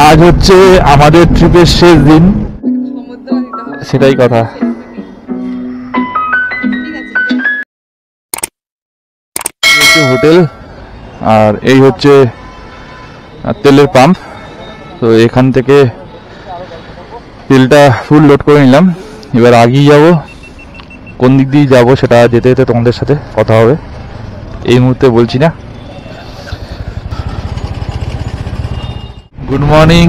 আজ হচ্ছে আমাদের ট্রিপের শেষ দিন, সেটাই কথা। হোটেল আর এই হচ্ছে তেলের পাম্প। তো এখান থেকে তেলটা ফুল লোড করে নিলাম। এবার আগিয়ে যাব, কোন দিক দিয়ে যাবো সেটা যেতে যেতে তোমাদের সাথে কথা হবে, এই মুহূর্তে বলছি না। Good morning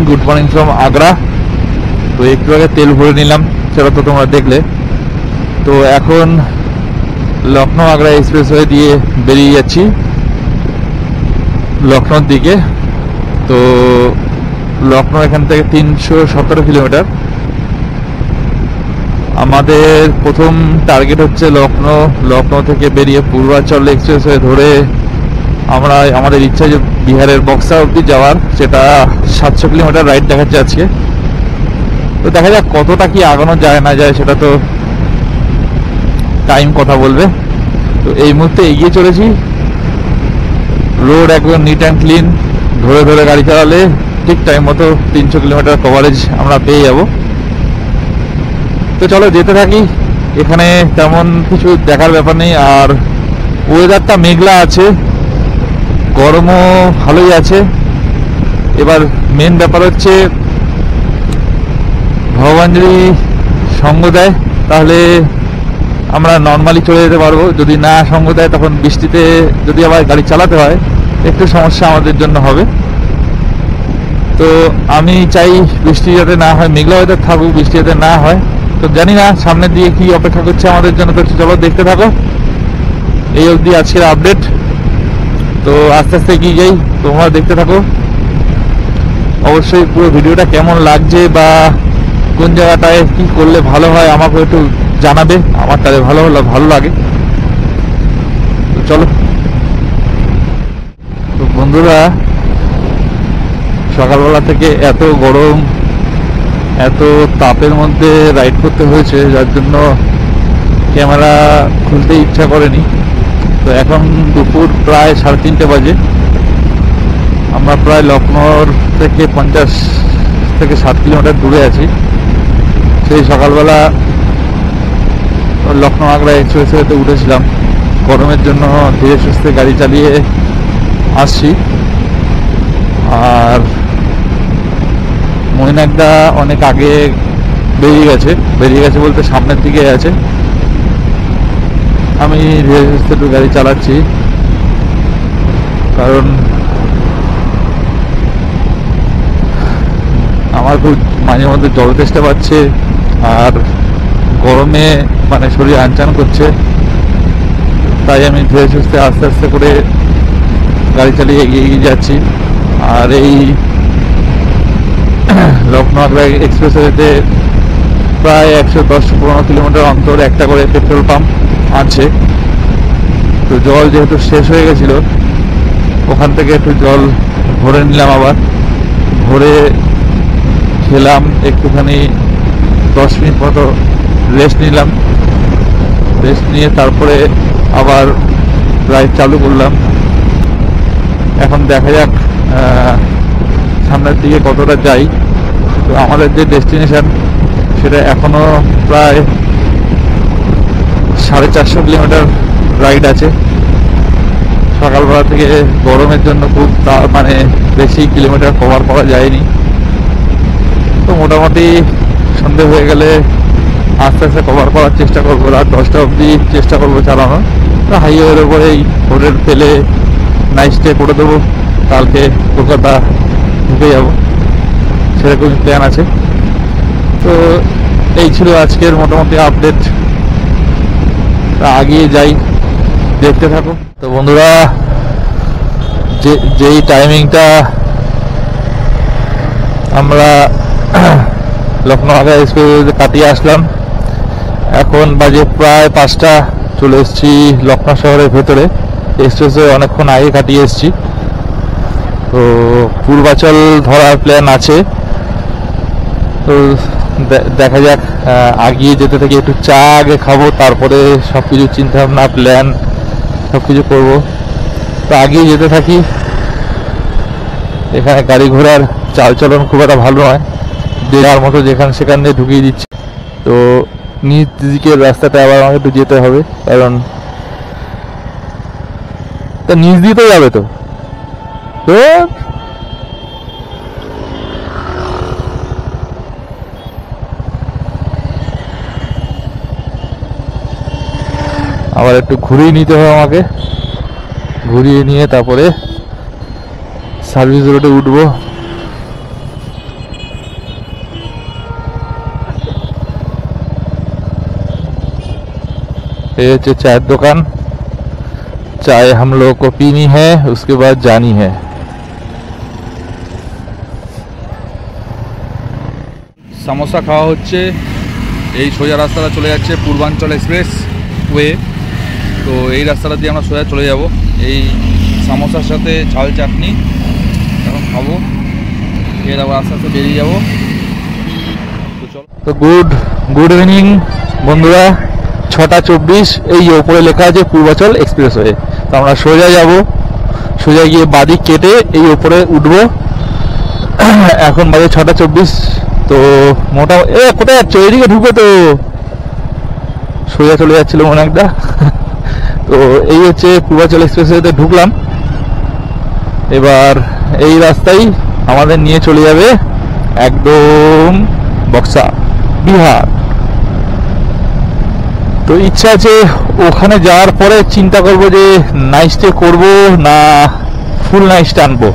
from Agra. তো একটু আগে তেল ভরে নিলাম, সেটা তো তোমরা দেখলে। তো এখন লখনউ আগ্রা এক্সপ্রেসওয়ে দিয়ে বেরিয়ে যাচ্ছি লখনউর দিকে। তো লখনউ এখান থেকে 317 কিলোমিটার। আমাদের প্রথম টার্গেট হচ্ছে লখনউ থেকে বেরিয়ে পূর্বাঞ্চল এক্সপ্রেসওয়ে ধরে আমরা আমাদের ইচ্ছা যে বিহারের বক্সা অবধি যাওয়ার, সেটা 700 কিলোমিটার রাইড দেখাচ্ছে আজকে। তো দেখা যাক কতটা কি আগানো যায় না যায়, সেটা তো টাইম কথা বলবে। তো এই মুহূর্তে এগিয়ে চলেছি। রোড একদম নিট অ্যান্ড ক্লিন, ধরে ধরে গাড়ি চালালে ঠিক টাইম মতো 300 কিলোমিটার কভারেজ আমরা পেয়ে যাব। তো চলো যেতে থাকি। এখানে তেমন কিছু দেখার ব্যাপার নেই, আর ওয়েদারটা মেঘলা আছে, গরমও ভালোই আছে। এবার মেন ব্যাপার হচ্ছে ভগবান যদি সঙ্গ দেয় তাহলে আমরা নর্মালি চলে যেতে পারবো, যদি না সঙ্গ দেয় তখন বৃষ্টিতে যদি আবার গাড়ি চালাতে হয় একটু সমস্যা আমাদের জন্য হবে। তো আমি চাই বৃষ্টি যাতে না হয়, মেঘলা ওয়েদার থাকুক, বৃষ্টি যাতে না হয়। তো জানি না সামনের দিকে কি অপেক্ষা করছে আমাদের জন্য। তো চলো দেখতে থাকো। এই অবধি আজকের আপডেট। তো আস্তে আস্তে এগিয়ে যাই, তোমরা দেখতে থাকো। অবশ্যই পুরো ভিডিওটা কেমন লাগছে বা কোন জায়গাটায় কি করলে ভালো হয় আমাকে একটু জানাবে, আমার তাহলে ভালো লাগে। তো চলো। তো বন্ধুরা, সকালবেলা থেকে এত গরম, এত তাপের মধ্যে রাইড করতে হয়েছে, যার জন্য ক্যামেরা খুলতে ইচ্ছা করেনি। তো এখন দুপুর প্রায় 3:30 বাজে। আমরা প্রায় লখনউর থেকে 50 থেকে 7 কিলোমিটার দূরে আছি। সেই সকালবেলা লখনউ আগ্রা এক্সপ্রেসওয়েতে উঠেছিলাম, গরমের জন্য ধীরে সুস্থে গাড়ি চালিয়ে আসছি। আর মইনাকদা অনেক আগে বেরিয়ে গেছে বলতে সামনের দিকে আছে। আমি ধীরে সুস্থে একটু গাড়ি চালাচ্ছি, কারণ আমার খুব মাঝে মধ্যে জল তেষ্টা পাচ্ছে, আর গরমে মানে শরীর আনচান করছে। তাই আমি ধীরে সুস্থে আস্তে আস্তে করে গাড়ি চালিয়ে এগিয়ে যাচ্ছি। আর এই লখনউ আগ্রা এক্সপ্রেসওয়েতে প্রায় 110-15 কিলোমিটার অন্তর একটা করে পেট্রোল পাম্প আছে। তো জল যেহেতু শেষ হয়ে গেছিল, ওখান থেকে একটু জল ভরে নিলাম। আবার ভরে খেলাম, একটুখানি 10 মিনিট মতো রেস্ট নিলাম। রেস্ট নিয়ে তারপরে আবার রাইড চালু করলাম। এখন দেখা যাক সামনের দিকে কতটা যাই। তো আমাদের যে ডেস্টিনেশন সেটা এখনো প্রায় 450 কিলোমিটার রাইড আছে। সকালবেলা থেকে গরমের জন্য খুব মানে বেশি কিলোমিটার কভার করা যায়নি। তো মোটামুটি সন্ধে হয়ে গেলে আস্তে আস্তে কভার করার চেষ্টা করবো। রাত 10টা অবধি চেষ্টা করবো চালানোর। তো হাইওয়ের ওপরেই হোটেল পেলে নাইট স্টে করে দেবো, কালকে কলকাতা ঢুকে যাবো, সেরকমই প্ল্যান আছে। তো এই ছিল আজকের মোটামুটি আপডেট। আগিয়ে যাই, দেখতে থাকো। তো বন্ধুরা, যেই টাইমিংটা আমরা লখনউ আগ্রা এক্সপ্রেসওয়ে কাটিয়ে আসলাম, এখন বাজে প্রায় 5টা। চলে এসেছি লখনউ শহরের ভেতরে। এক্সপ্রেসওয়ে অনেকক্ষণ আগে কাটিয়ে এসেছি। তো পূর্বাচল ধরার প্ল্যান আছে। তো দেখা যাক, আগিয়ে যেতে থেকে একটু চা আগে খাবো, তারপরে সবকিছু চিন্তা ভাবনা প্ল্যান সবকিছু করবো। তো আগিয়ে যেতে থাকি। এখানে গাড়ি ঘোড়ার চালচলন খুব একটা ভালো নয়, যে যার মতো যেখানে সেখানে ঢুকিয়ে দিচ্ছে। তো নিচ দিকের রাস্তাটা আবার আমাকে একটু যেতে হবে, কারণ তা নিচ দিতে যাবে তো। তো আবার একটু ঘুরিয়ে নিতে হবে আমাকে, ঘুরিয়ে নিয়ে তারপরে সার্ভিস রোডে উঠবো। ये चाय दुकान, चाय हम लोग को पीनी है, उसके बाद जानी है। समोसा खावा হচ্ছে, এই সোজা রাস্তাটা চলে যাচ্ছে পূর্বাঞ্চল এক্সপ্রেস ওয়ে। তো এই রাস্তাটা দিয়ে আমরা সোজা চলে যাব। এই সমোসার সাথে ঝাল চাটনি এখন খাবো, এর আবার আস্তে আস্তে বেরিয়ে যাবো। তো চলো। তো গুড ইভিনিং বন্ধুরা, 6:24, এই ওপরে লেখা আছে পূর্বাচল এক্সপ্রেসওয়ে। তো আমরা সোজা যাব, সোজা গিয়ে বাদিক কেটে এই ওপরে উঠবো। এখন বাজে 6:24। তো মোটামুটি কোথায় যাচ্ছ? এদিকে ঢুকবে তো, সোজা চলে যাচ্ছিল মনে একটা। তো এই হচ্ছে পূর্বাচল এক্সপ্রেসওয়েতে ঢুকলাম। এবার এই রাস্তায় আমাদের নিয়ে চলে যাবে একদম বক্সা, বিহার। তো ইচ্ছা আছে ওখানে যাওয়ার পরে চিন্তা করব যে নাইট স্টে করবো না ফুল নাইট স্টে আনবো।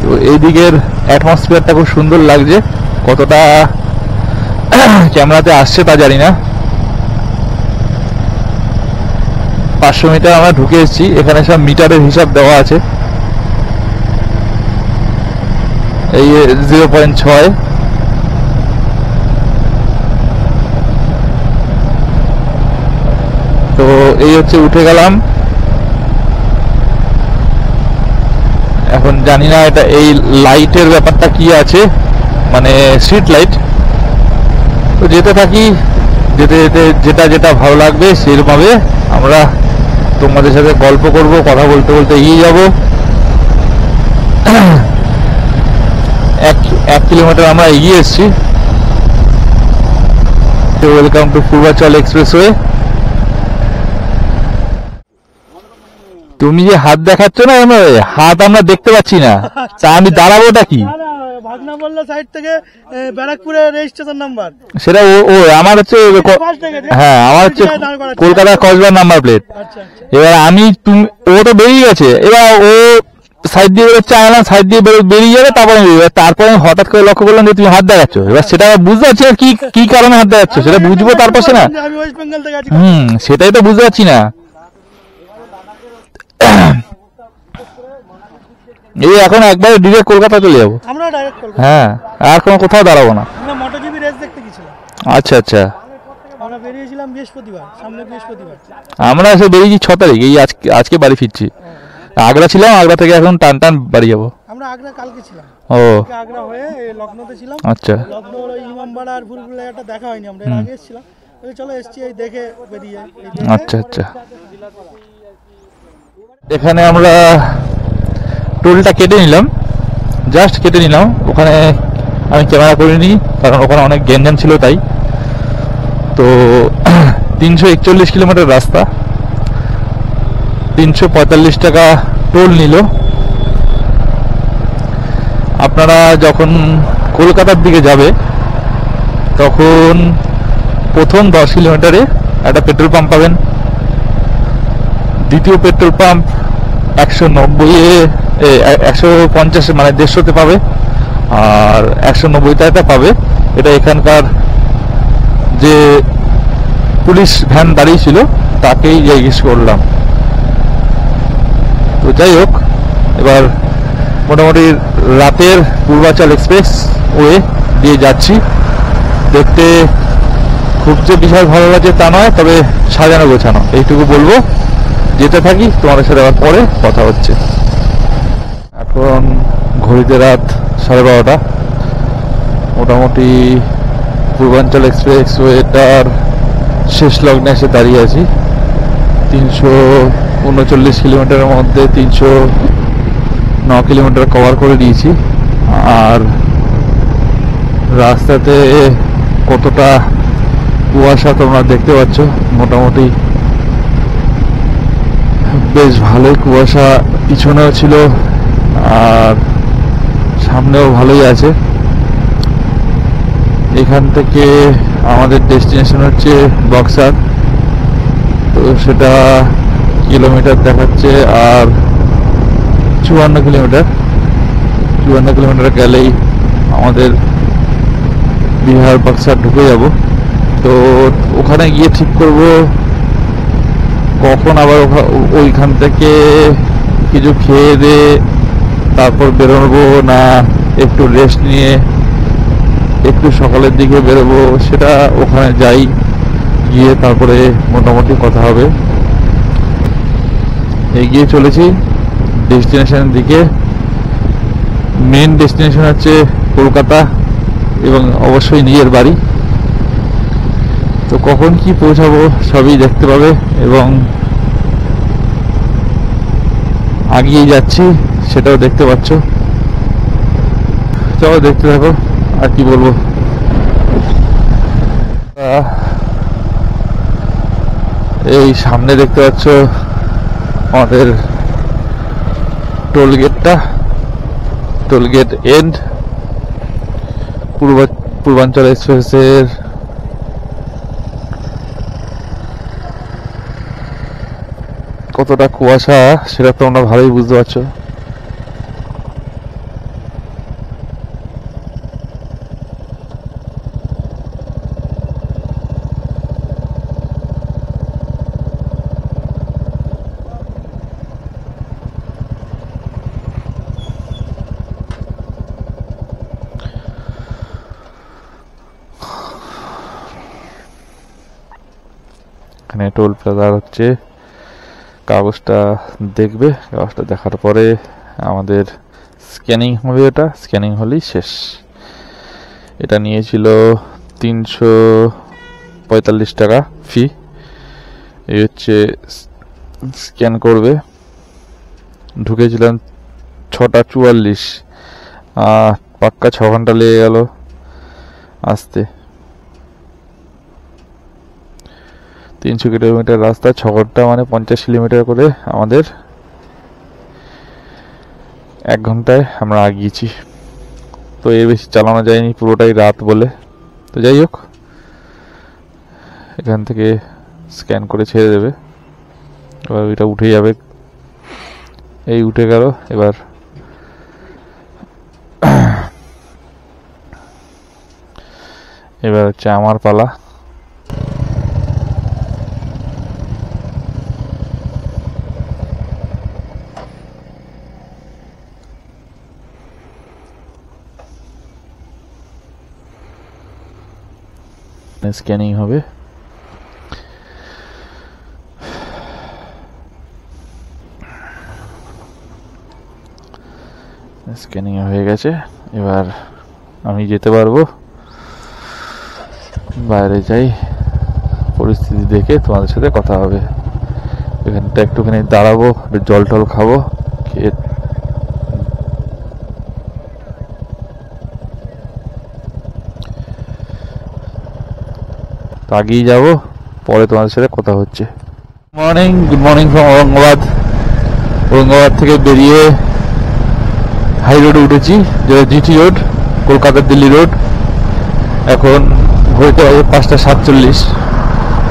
তো এই দিকের অ্যাটমসফিয়ারটা খুব সুন্দর লাগছে, কতটা ক্যামেরাতে আসছে তা জানি না। 500 মিটার আমরা ঢুকে এসেছি, এখানে সব মিটারের হিসাব দেওয়া আছে। এই 0.6। তো এই হচ্ছে উঠে গেলাম। এখন জানি না এটা এই লাইটের ব্যাপারটা কি আছে, মানে স্ট্রিট লাইট। তো যেতে থাকি, যেতে যেতে যেটা যেটা ভালো লাগবে সেরকমভাবে আমরা তোমাদের সাথে গল্প করব, কথা বলতে বলতে এগিয়ে যাব। 1 কিলোমিটার আমরা এগিয়ে এসেছি। Welcome to Purbachal expressway. তুমি যে হাত দেখাচ্ছ না, হাত আমরা দেখতে পাচ্ছি না, তা আমি দাঁড়াবোটা কি? ভাগনা বললো সাইড থেকে ব্যারাকপুরের রেজিস্ট্রেশন নাম্বার, সেটা ও আমার হচ্ছে, হ্যাঁ আমার হচ্ছে কলকাতা কসবার নাম্বার প্লেট। এবার আমি ও তো বেরিয়ে গেছে, এবার ও সাইড দিয়ে বেরোচ্ছে, আনলাম সাইড দিয়ে বেরিয়ে যাবে, তারপরে হঠাৎ করে লক্ষ্য করলাম যে তুমি হাত দেখাচ্ছ। এবার সেটা বুঝতে পারছি না কি কারণে হাত দেখাচ্ছ, সেটা বুঝবো তারপর সে না। আমি ওয়েস্ট বেঙ্গল থেকে আছি। সেটাই তো বুঝতে পারছি না। এই এখন একবারে ডিরেক্ট কলকাতা চলে যাবো আমরা, ডাইরেক্ট কলকাতা। হ্যাঁ, আর কোনো কোথাও দাঁড়াবো না। আমরা মোটোজিবি রেস দেখতে গেছিলাম। আচ্ছা আচ্ছা। আমরা বেরিয়েছিলাম বৃহস্পতিবার, সামনে বৃহস্পতিবার। আমরা এসে বেরিয়েছি 6 তারিখ, এই আজকে বাড়ি ফিরছি। আগ্রা ছিলাম, আগ্রা থেকে এখন টান বাড়ি যাবো। আমরা আগ্রা কালকে ছিলাম। ও আগ্রা হয়ে লখনৌতে ছিলাম। আচ্ছা। লখনৌর ইমামবাড়া আর ভুলভুলাইয়াটা দেখা হয়নি, আমরা এর আগে এসেছিলাম। চলো এসছি, এই দেখে বেরিয়ে। আচ্ছা আচ্ছা। এখানে আমরা টোলটা কেটে নিলাম, জাস্ট কেটে নিলাম। ওখানে আমি ক্যামেরা করিনি, কারণ ওখানে অনেক গ্যাঞ্জাম ছিল তাই। তো 341 কিলোমিটার রাস্তা, 345 টাকা টোল নিল। আপনারা যখন কলকাতার দিকে যাবে তখন প্রথম 10 কিলোমিটারে একটা পেট্রোল পাম্প পাবেন, দ্বিতীয় পেট্রোল পাম্প 150 মানে 150-তে পাবে, আর 190-তে একটা পাবে। এটা এখানকার যে পুলিশ ভ্যান দাঁড়িয়ে ছিল তাকেই জিজ্ঞেস করলাম। তো যাই হোক, এবার মোটামুটি রাতের পূর্বাচল এক্সপ্রেস ওয়ে দিয়ে যাচ্ছি। দেখতে খুব যে বিশাল ভালো লাগে তা নয়, তবে সাজানো গোছানো, এইটুকু বলবো। যেতে থাকি, তোমাদের সাথে আবার পরে কথা হচ্ছে। এখন ঘড়িতে রাত 12:30। মোটামুটি পূর্বাঞ্চল এক্সপ্রেসওয়েটার শেষ লগ্নে এসে দাঁড়িয়ে আছি। 339 কিলোমিটারের মধ্যে কিলোমিটার কভার করে দিয়েছি। আর রাস্তাতে কতটা কুয়াশা তোমরা দেখতে পাচ্ছ, মোটামুটি বেশ ভালোই কুয়াশা পিছনেও ছিল আর সামনেও ভালোই আছে। এখান থেকে আমাদের ডেস্টিনেশন হচ্ছে বক্সার, তো সেটা কিলোমিটার দেখাচ্ছে আর 54 কিলোমিটার গেলেই আমাদের বিহার বক্সার ঢুকে যাব। তো ওখানে গিয়ে ঠিক করব কখন আবার ওইখান থেকে কিছু খেয়ে দিয়ে তারপর বেরোবো, না একটু রেস্ট নিয়ে একটু সকালের দিকে বেরোবো, সেটা ওখানে যাই, গিয়ে তারপরে মোটামুটি কথা হবে। এগিয়ে চলেছি ডেস্টিনেশনের দিকে। মেন ডেস্টিনেশন হচ্ছে কলকাতা এবং অবশ্যই নিজের বাড়ি। তো কখন কি পৌঁছাবো সবই দেখতে পাবে এবং আগিয়ে যাচ্ছি সেটাও দেখতে পাচ্ছ। চলো দেখতে থাকো, আর কি বলবো। এই সামনে দেখতে পাচ্ছ আমাদের টোলগেটটা, টোলগেট এন্ড। পূর্বাঞ্চল এক্সপ্রেসের কতটা কুয়াশা সেটা তোমরা ভালোই বুঝতে পারছো। এখানে টোল প্লাজা হচ্ছে, কাগজটা দেখবে, কাগজটা দেখার পরে আমাদের স্ক্যানিং হবে, এটা স্ক্যানিং হলেই শেষ। এটা নিয়েছিল 345 টাকা ফি। এই হচ্ছে স্ক্যান করবে। ঢুকেছিলাম 6:44, পাক্কা 6 ঘন্টা লেগে গেল আসতে। 300 কিলোমিটার রাস্তা, 6 ঘন্টা মানে 50 কিলোমিটার করে আমাদের 1 ঘন্টায় আমরা আগিয়েছি। তো এর বেশি চালানো যায়নি, পুরোটাই রাত বলে। তো যাই হোক, এখান থেকে স্ক্যান করে ছেড়ে দেবে। এবার এটা উঠে যাবে, এই উঠে গেল। এবার হচ্ছে আমার পালা। স্ক্যানিং হবে। স্ক্যানিং হয়ে গেছে, এবার আমি যেতে পারবো। বাইরে যাই, পরিস্থিতি দেখে তোমাদের সাথে কথা হবে। এখানটা একটুখানি দাঁড়াবো, জল টল খাবো, খেয়ে আগেই যাবো, পরে তোমাদের সাথে কথা হচ্ছে। Morning, good morning from Aurangabad. Aurangabad থেকে বেরিয়ে হাই রোডে উঠেছি, যেটা GT road, Kolkata Delhi road. এখন ঘুরতে হবে 5:47।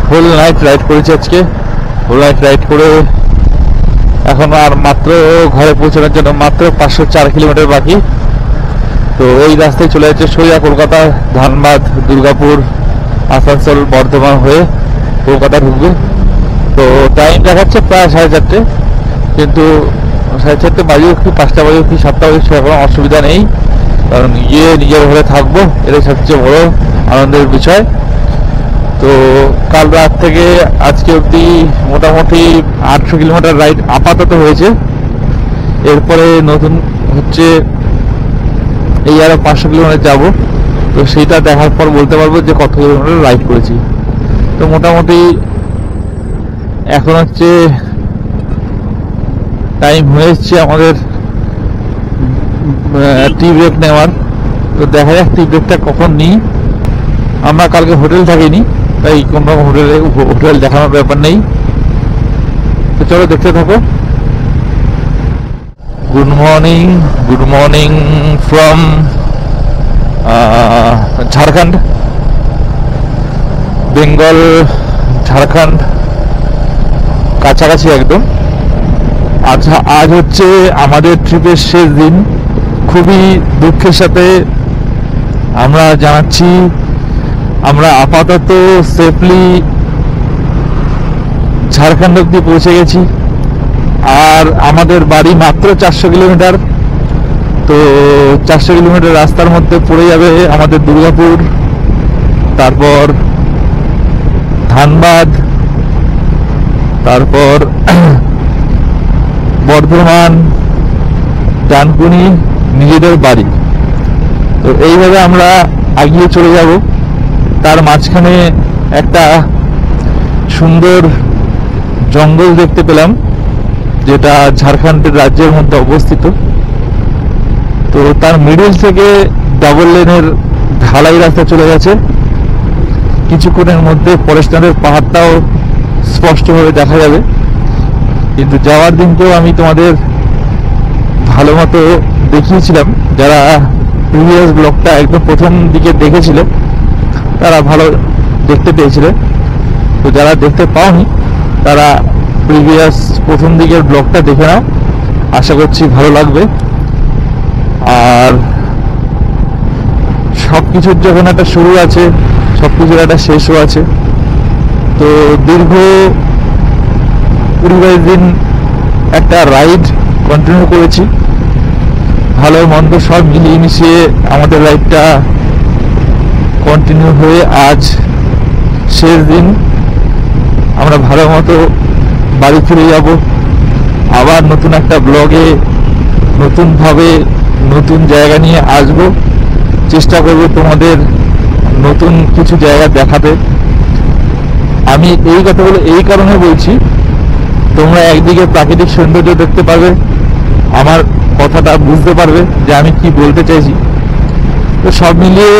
হোল নাইট রাইড করেছি আজকে। হোল নাইট রাইড করে এখন আর মাত্র ঘরে পৌঁছানোর জন্য মাত্র 504 কিলোমিটার বাকি। তো ওই রাস্তায় চলে যাচ্ছে সোজা কলকাতা, ধানবাদ, দুর্গাপুর, আসানসোল, বর্ধমান হয়ে কলকাতা ঢুকবে। তো টাইম দেখাচ্ছে প্রায় 4:30, কিন্তু 4:30 বাজে কি 5টা বাজে কি 7টা বাজে সেরকম অসুবিধা নেই, কারণ গিয়ে নিজের ঘরে থাকবো, এটাই সবচেয়ে বড় আনন্দের বিষয়। তো কাল রাত থেকে আজকে অবধি মোটামুটি 800 কিলোমিটার রাইড আপাতত হয়েছে। এরপরে নতুন হচ্ছে এই আরো 500 কিলোমিটার যাবো। তো সেইটা দেখার পর বলতে পারবো যে কত কিলোমিটার রাইড করেছি। তো মোটামুটি এখন হচ্ছে টাইম হয়ে এসছে আমাদের টি ব্রেক নেওয়ার। তো দেখা যাক টি ব্রেকটা কখন নিই। আমরা কালকে হোটেল থাকিনি, তাই কোনো হোটেল দেখানোর ব্যাপার নেই। তো চলো দেখতে থাকো। Good morning from Jharkhand, Bengal, Jharkhand কাছাকাছি একদম। আচ্ছা, আজ হচ্ছে আমাদের ট্রিপের শেষ দিন। খুবই দুঃখের সাথে আমরা জানাচ্ছি, আমরা আপাতত সেফলি ঝাড়খণ্ড অব্দি পৌঁছে গেছি। আর আমাদের বাড়ি মাত্র 400 কিলোমিটার। তো 400 কিলোমিটার রাস্তার মধ্যে পড়ে যাবে আমাদের দুর্গাপুর, তারপর ধানবাদ, তারপর বর্ধমান, ডানকুনি, নিজেদের বাড়ি। তো এইভাবে আমরা এগিয়ে চলে যাব। তার মাঝখানে একটা সুন্দর জঙ্গল দেখতে পেলাম, যেটা ঝাড়খণ্ডের রাজ্যের মধ্যে অবস্থিত। তো তার মিডল থেকে ডাবল লেনের ঢালাই রাস্তা চলে গেছে। কিছুক্ষণের মধ্যে ফরেস্টারের পাহাড়টাও স্পষ্টভাবে দেখা যাবে। কিন্তু যাওয়ার দিনকেও আমি তোমাদের ভালো মতো দেখিয়েছিলাম। যারা প্রিভিয়াস ব্লগটা একদম প্রথম দিকে দেখেছিলে তারা ভালো দেখতে পেয়েছিলে। তো যারা দেখতে পাওনি তারা প্রিভিয়াস প্রথম দিকের ব্লগটা দেখে নাও, আশা করছি ভালো লাগবে। আর সব কিছুর যখন একটা শুরু আছে, সব কিছুর একটা শেষও আছে। তো দীর্ঘ 20-22 দিন একটা রাইড কন্টিনিউ করেছি। ভালো মন্দ সব মিলিয়ে মিশিয়ে আমাদের রাইডটা কন্টিনিউ হয়ে আজ শেষ দিন। আমরা ভালো মতো বাড়ি ফিরে যাব। আবার নতুন একটা ব্লগে নতুনভাবে নতুন জায়গা নিয়ে আসব। চেষ্টা করব তোমাদের নতুন কিছু জায়গা দেখাতে। আমি এই কথাগুলো এই কারণে বলছি, তোমরা একদিকে প্রাকৃতিক সৌন্দর্য দেখতে পারবে, আমার কথাটা বুঝতে পারবে যে আমি কি বলতে চাইছি। তো সব মিলিয়ে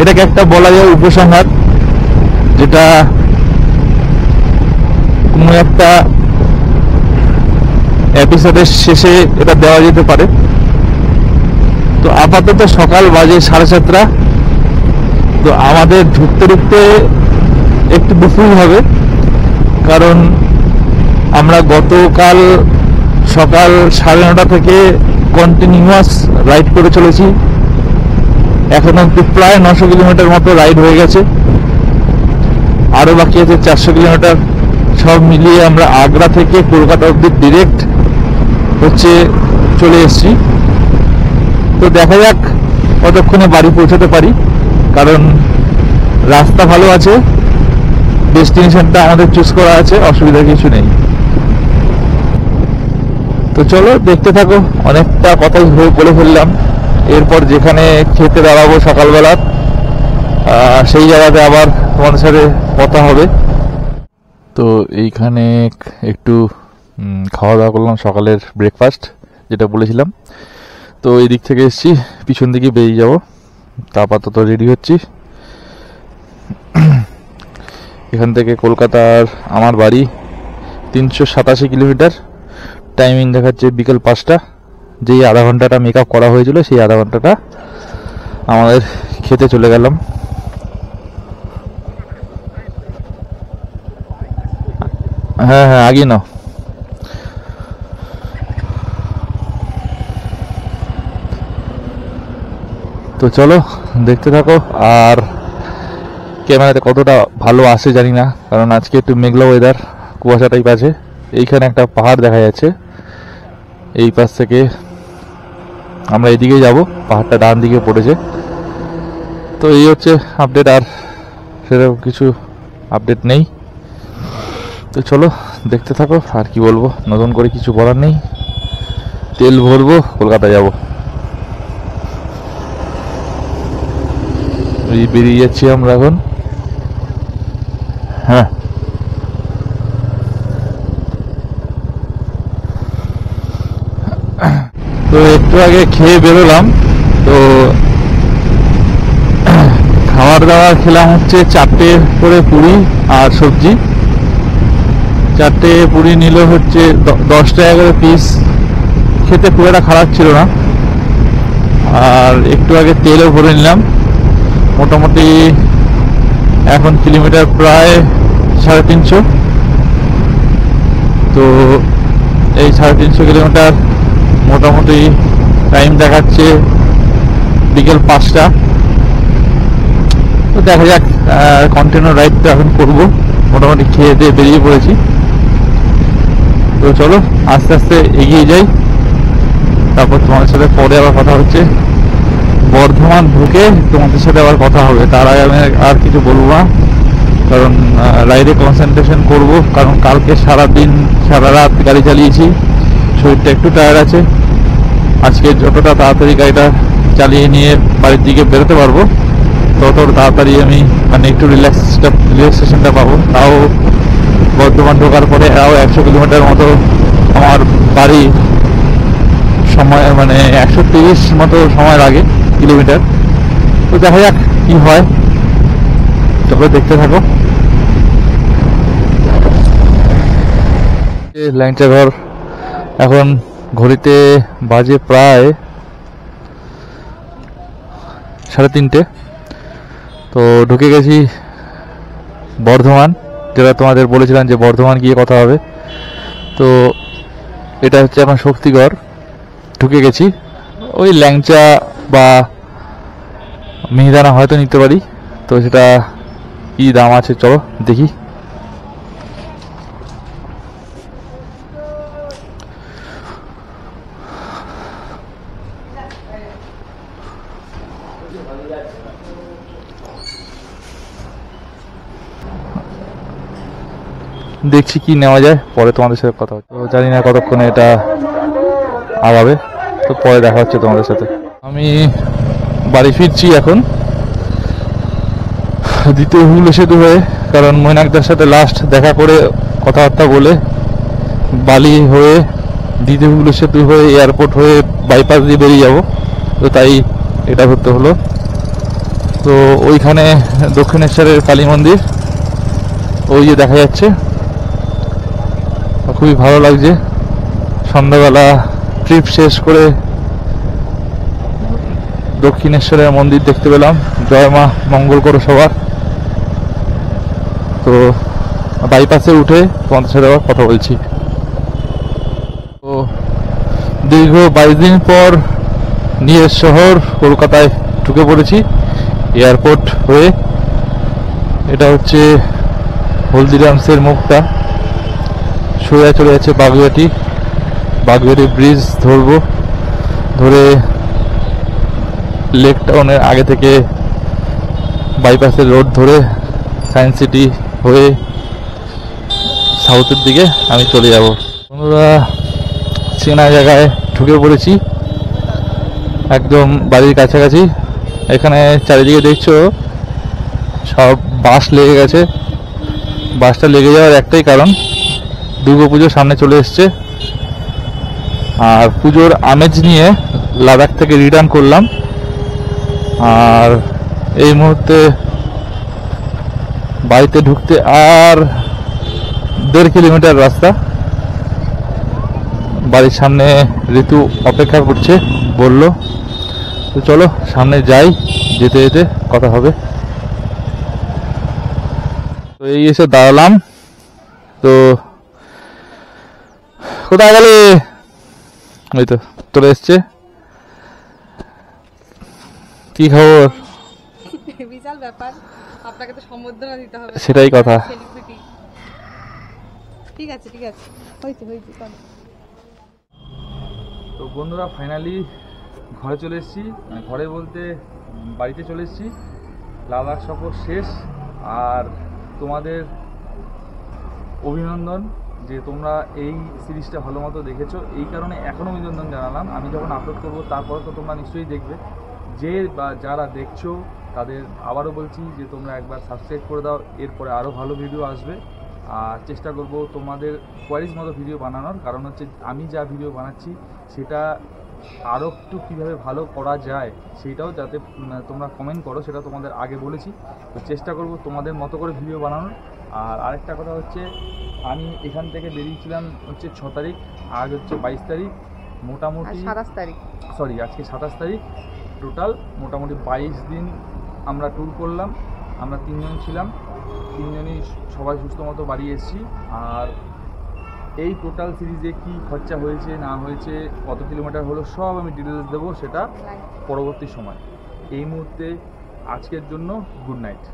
এটাকে একটা বলা যায় উপসংহার, যেটা কোনো একটা এপিসোডের শেষে এটা দেওয়া যেতে পারে। তো আপাতত সকাল বাজে 7:30। তো আমাদের ঢুকতে ঢুকতে একটু দুপুর হবে, কারণ আমরা গতকাল সকাল 9:30 থেকে কন্টিনিউয়াস রাইড করে চলেছি। এখন অব্দি প্রায় 900 কিলোমিটার মতো রাইড হয়ে গেছে, আরও বাকি আছে 400 কিলোমিটার। সব মিলিয়ে আমরা আগ্রা থেকে কলকাতা অব্দি ডিরেক্ট হচ্ছে চলে এসেছি। তো দেখা যাক কতক্ষণে বাড়ি পৌঁছাতে পারি, কারণ রাস্তা ভালো আছে, ডেস্টিনেশনটা আমাদের চুজ করা আছে, অসুবিধা কিছু নেই। তো চলো দেখতে থাকো। অনেকটা কথাই বলে ফেললাম। এরপর যেখানে খেতে দাঁড়াবো সকালবেলা, সেই জায়গাতে আবার তোমাদের সাথে কথা হবে। তো এইখানে একটু খাওয়া দাওয়া করলাম, সকালের ব্রেকফাস্ট যেটা বলেছিলাম। তো এই দিক থেকে এসছি, পিছন দিকে বেরিয়ে যাব। তা আপাতত রেডি হচ্ছি। এখান থেকে কলকাতার আমার বাড়ি 387 কিলোমিটার। টাইমিং দেখাচ্ছে বিকেল 5টা। যেই আধা ঘন্টাটা মেকআপ করা হয়েছিল, সেই আধা ঘন্টাটা আমাদের খেতে চলে গেলাম। হ্যাঁ হ্যাঁ, আগে নাও। তো চলো দেখতে থাকো। আর ক্যামেরাতে কতটা ভালো আসে জানি না, কারণ আজকে একটু মেঘলা ওয়েদার, কুয়াশা টাইপ আছে। এইখানে একটা পাহাড় দেখা যাচ্ছে, এই পাশ থেকে আমরা এদিকে যাব। পাহাড়টা ডান দিকে পড়েছে। তো এই হচ্ছে আপডেট, আর সেরকম কিছু আপডেট নেই। তো চলো দেখতে থাকো। আর কি বলবো, নতুন করে কিছু বলার নেই। তেল ভরবো, কলকাতা যাব। বেরিয়ে যাচ্ছি আমরা এখন। হ্যাঁ, তো একটু আগে খেয়ে বেরোলাম। তো খাবার দাবার খেলাম হচ্ছে 4টে করে পুরি আর সবজি। 4টে পুরি নিল হচ্ছে 10 টাকা করে পিস। খেতে খুব একটা খারাপ ছিল না। আর একটু আগে তেলও ভরে নিলাম। মোটামুটি এখন কিলোমিটার প্রায় 350। তো এই 350 কিলোমিটার মোটামুটি টাইম দেখাচ্ছে বিকেল 5টা। তো দেখা যাক, কন্টিনিউ রাইড তো এখন করবো। মোটামুটি খেয়ে দিয়ে বেরিয়ে পড়েছি। তো চলো আস্তে আস্তে এগিয়ে যাই, তারপর তোমাদের সাথে পরে আবার কথা হচ্ছে। বর্ধমান ঢুকে তোমাদের সাথে আবার কথা হবে। তার আগে আমি আর কিছু বলবো না, কারণ রাইডে কনসেন্ট্রেশন করব। কারণ কালকে সারাদিন সারা রাত গাড়ি চালিয়েছি, শরীরটা একটু টায়ার্ড আছে। আজকে যতটা তাড়াতাড়ি গাড়িটা চালিয়ে নিয়ে বাড়ির দিকে বেরোতে পারবো, তত তাড়াতাড়ি আমি মানে একটু রিল্যাক্সেশনটা পাবো। তাও বর্ধমান ঢোকার পরে আরও 100 কিলোমিটার মতো আমার বাড়ি সময়, মানে 130 মতো সময় লাগে কিলোমিটার। তো দেখা যাক কি হয়, তবে দেখতে থাকো। ল্যাংচা ঘর এখন ঘড়িতে বাজে প্রায় 3:30। তো ঢুকে গেছি বর্ধমান, যেটা তোমাদের বলেছিলাম যে বর্ধমান গিয়ে কথা হবে। তো এটা হচ্ছে এখন শক্তিগড়। ঢুকে গেছি। ওই ল্যাংচা বা মিহিদানা হয়তো নিতে পারি। তো সেটা কি দাম আছে চলো দেখি। দেখছি কি নেওয়া যায়, পরে তোমাদের সাথে কথা হচ্ছে। তো জানি না কতক্ষণে এটা আগাবে, তো পরে দেখা হচ্ছে তোমাদের সাথে। আমি বাড়ি ফিরছি এখন দ্বিতীয় হুগলি সেতু হয়ে, কারণ মৈনাকদার সাথে লাস্ট দেখা করে কথাবার্তা বলে বালি হয়ে দ্বিতীয় হুগলি সেতু হয়ে এয়ারপোর্ট হয়ে বাইপাস দিয়ে বেরিয়ে যাব। তো তাই এটা করতে হলো। তো ওইখানে দক্ষিণেশ্বরের কালী মন্দির ওই যে দেখা যাচ্ছে, খুবই ভালো লাগছে। সন্ধ্যাবেলা ট্রিপ শেষ করে দক্ষিণেশ্বরের মন্দির দেখতে পেলাম। জয় মা মঙ্গল করো সবার। তো বাইপাসে উঠে তোমাদের সাথে আবার কথা বলছি। তো দীর্ঘ 22 দিন পর নিজের শহর কলকাতায় ঢুকে পড়েছি এয়ারপোর্ট হয়ে। এটা হচ্ছে হলদিরামসের মুখটা, সোজা চলে যাচ্ছে বাগুইআটি। বাগুইআটি ব্রিজ ধরবো, ধরে লেক টাউনের আগে থেকে বাইপাসের রোড ধরে সায়েন্স সিটি হয়ে সাউথের দিকে আমি চলে যাব। বন্ধুরা চেনা জায়গায় ঢুকে পড়েছি, একদম বাড়ির কাছাকাছি। এখানে চারিদিকে দেখছো সব বাস লেগে গেছে। বাসটা লেগে যাওয়ার একটাই কারণ, দুর্গাপুজো সামনে চলে এসছে। আর পুজোর আমেজ নিয়ে লাদাখ থেকে রিটার্ন করলাম। আর এই মুহূর্তে বাড়িতে ঢুকতে আর 1.5 কিলোমিটার রাস্তা। বাড়ির সামনে ঋতু অপেক্ষা করছে বললো। তো চলো সামনে যাই, যেতে যেতে কথা হবে। তো এই এসে দাঁড়ালাম। তো কোথায় গেলে? ওই তো চলে এসছে। কি খবর? বিশাল ব্যাপার, আপনাকে তো সম্বোধনা দিতে হবে। সেটাই কথা। সেলিব্রিটি। ঠিক আছে ঠিক আছে, হয়েছে হয়েছে। তো বন্ধুরা ফাইনালি ঘরে চলে এসেছি। ঘরে বলতে বাড়িতে চলে এসেছি। লাদাখ সফর শেষ। আর তোমাদের অভিনন্দন যে তোমরা এই সিরিজটা ভালো মতো দেখেছো। এই কারণে এখনও অভিনন্দন জানালাম। আমি যখন আপলোড করবো তারপরে তো তোমরা নিশ্চয়ই দেখবে। যে বা যারা দেখছো তাদের আবারও বলছি যে তোমরা একবার সাবস্ক্রাইব করে দাও। এরপরে আরও ভালো ভিডিও আসবে। আর চেষ্টা করব তোমাদের কোয়ারিজ মতো ভিডিও বানানোর। কারণ হচ্ছে আমি যা ভিডিও বানাচ্ছি সেটা আরও একটু কীভাবে ভালো করা যায় সেইটাও যাতে তোমরা কমেন্ট করো, সেটা তোমাদের আগে বলেছি। তো চেষ্টা করব তোমাদের মতো করে ভিডিও বানানোর। আর আরেকটা কথা হচ্ছে, আমি এখান থেকে বেরিয়েছিলাম হচ্ছে 6 তারিখ, আজ হচ্ছে 22 তারিখ, আর মোটামুটি 27 তারিখ আজকে 27 তারিখ, টোটাল মোটামুটি 22 দিন আমরা ট্যুর করলাম। আমরা 3 জন ছিলাম, 3 জনই সবাই সুস্থ মতো বাড়ি এসেছি। আর এই টোটাল সিরিজে কি খরচা হয়েছে না হয়েছে, কত কিলোমিটার হলো, সব আমি ডিটেলস দেবো সেটা পরবর্তী সময়। এই মুহূর্তে আজকের জন্য গুড নাইট।